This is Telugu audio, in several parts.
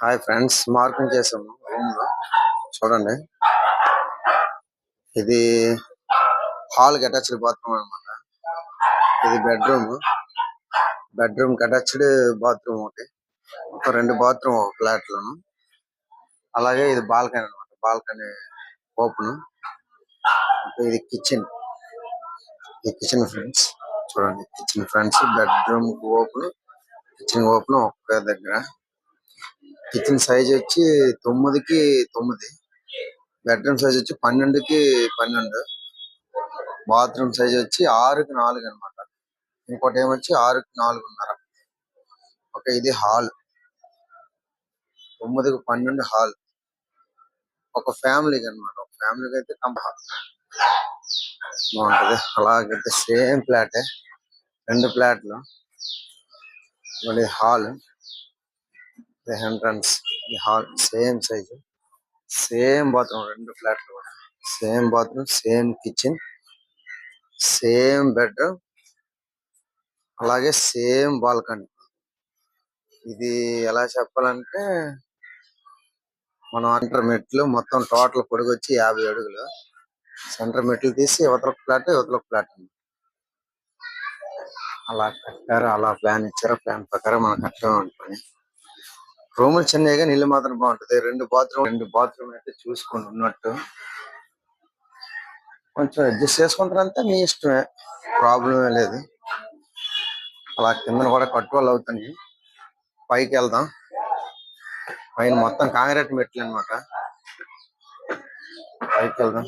హాయ్ ఫ్రెండ్స్, మార్కింగ్ చేసాము రూమ్ లో. చూడండి, ఇది హాల్ కి అటాచ్డ్ బాత్రూమ్ అనమాట. ఇది బెడ్రూమ్ కి అటాచ్డ్ బాత్రూమ్ ఒకటి. ఒక రెండు బాత్రూమ్ ఫ్లాట్ లోను. అలాగే ఇది బాల్కనీ అనమాట. Balcony open. ఇది కిచెన్. ఈ కిచెన్ ఫ్రెండ్స్, చూడండి. Kitchen friends, bedroom open, kitchen open ఒక్క దగ్గర. కిచెన్ సైజ్ వచ్చి 9కి 9, బెడ్రూమ్ సైజ్ వచ్చి 12కి 12, బాత్రూమ్ సైజ్ వచ్చి 6కి 4 అనమాట. ఇంకోటి ఏమొచ్చి 6కి 4.5. ఓకే, ఇది హాల్. 9కి 12 హాల్. ఒక ఫ్యామిలీకి అనమాట. ఒక ఫ్యామిలీకి అయితే బాగుంటది. అలాగైతే సేమ్ ఫ్లాటే, రెండు ఫ్లాట్లు. మళ్ళీ hall, entrance, hall same size, same bathroom. రెండు ఫ్లాట్లు కూడా same bathroom, same kitchen, same bed, అలాగే సేమ్ బాల్కనీ. ఇది ఎలా చెప్పాలంటే, మనం సెంటర్ మెట్లు మొత్తం టోటల్ పొడుగు వచ్చి 50 అడుగులు. సెంటర్ మెట్లు తీసి యువతల ఫ్లాట్, యువతల ఫ్లాట్ అలా కట్టారు. అలా ప్లాన్ ఇచ్చారు. ప్లాన్ ప్రకారం మనం కట్టడం అనుకోని. రూములు చిన్నగా, నీళ్ళు మాత్రం బాగుంటది. రెండు బాత్రూమ్ అయితే చూసుకుని ఉన్నట్టు. కొంచెం అడ్జస్ట్ చేసుకుంటారంటే మీ ఇష్టమే, ప్రాబ్లమే లేదు. అలా కింద కూడా కట్టుకోవాలి అవుతుంది. పైకి వెళ్దాం. పైన మొత్తం కాంక్రీట్ మెట్లు అనమాట. పైకి వెళ్దాం.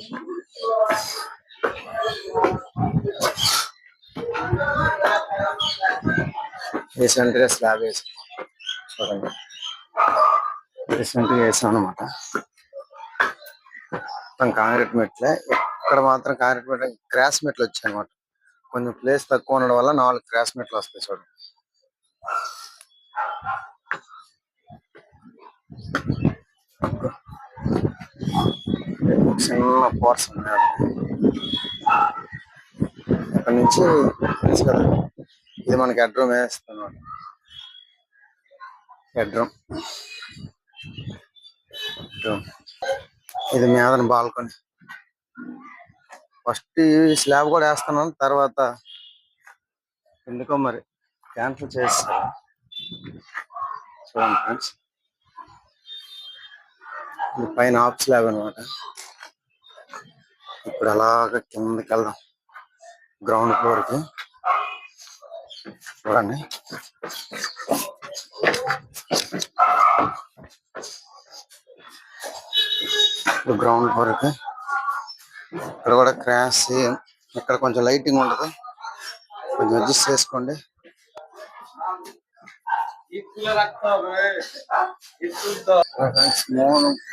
రీసెంట్ గా స్లాబ్ వేసి చూడండి, రీసెంట్ గా వేసాం అనమాట. మొత్తం కాంక్రీట్ మెట్లే. ఇక్కడ మాత్రం కాంక్రీట్ మెట్లు, క్రాస్ మెట్లు వచ్చాయి అనమాట. కొంచెం ప్లేస్ తక్కువ ఉండడం వల్ల 4 క్రాస్ మెట్లు వస్తాయి. చూడండి, చిన్న పోర్షన్ ఇక్కడ నుంచి తెలుసు కదా. ఇది మనకి హెడ్రూమ్ వేస్తున్నాం. హెడ్రూమ్, ఇది మీద బాల్కనీ. ఫస్ట్ ఈ స్లాబ్ కూడా వేస్తున్నాను, తర్వాత ఎందుకో మరి క్యాన్సిల్ చేస్తాను. చూడండి ఫ్రెండ్స్, ఇది పైన హాఫ్ స్లాబ్ అనమాట. ఇప్పుడు అలాగ కిందకి వెళ్దాం, గ్రౌండ్ ఫ్లోర్ కి. చూడండి, గ్రౌండ్ ఫ్లోర్ కి. ఇక్కడ కూడా క్రాష్, ఇక్కడ కొంచెం లైటింగ్ ఉండదు, కొంచెం అడ్జస్ట్ చేసుకోండి.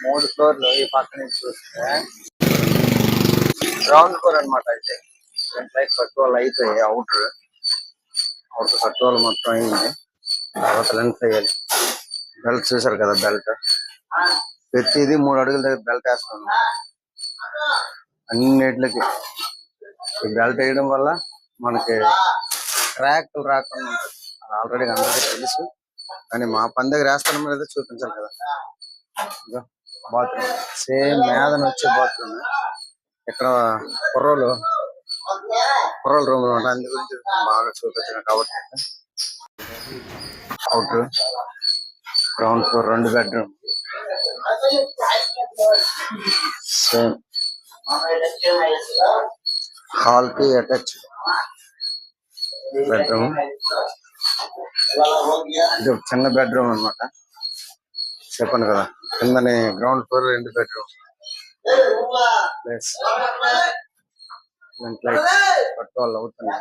మూడు ఫ్లోర్లు ఈ పక్క నుంచి చూస్తే గ్రౌండ్ ఫ్లోర్ అనమాట. అయితే కట్టుకోవాలి అయిపోయాయి. అవుటర్ కట్టుకోవాలి మొత్తం అయింది. తర్వాత లెన్స్ వేయాలి. బెల్ట్ చూసారు కదా, బెల్ట్ ప్రతిది 3 అడుగుల దగ్గర బెల్ట్ వేస్తాను అన్నిటికి. ఈ బెల్ట్ వేయడం వల్ల మనకి క్రాక్ రాకుండా ఉంటుంది. అది ఆల్రెడీ అందరికీ తెలుసు, కానీ మా పని దగ్గర వేస్తాను మీద చూపించాలి కదా. బాత్రూమ్ సేమ్ మేదన వచ్చే బాత్రూమ్. ఇక్కడ కుర్రోలు రూమ్ అనమాట. అందు గురించి బాగా చూపించాను కాబట్టి. Out, ground floor, 2 bedroom same. Hall కి అటాచ్ బెడ్రూమ్. ఇది చిన్న బెడ్రూమ్ అనమాట. చెప్పండి కదా, కిందని గ్రౌండ్ ఫ్లోర్ 2 బెడ్రూమ్ ప్లేస్. పట్టుకోవాలి అవుతుంది.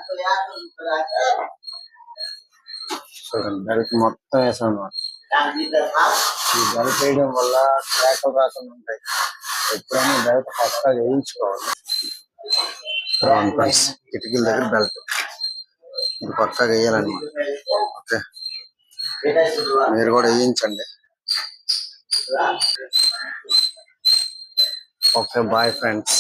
చూడండి, బెల్ట్ మొత్తం వేసాం అనమాట. ఈ బెల్ట్ వేయడం వల్ల క్రాకలు రాకుండా ఉంటాయి. ఎప్పుడైనా బెల్ట్ పక్కా వేయించుకోవాలి. కిటికీల దగ్గర బెల్ట్ ఇది పక్కాగా వేయాలన్నమాట. ఓకే, మీరు కూడా వేయించండి. Okay, bye friends.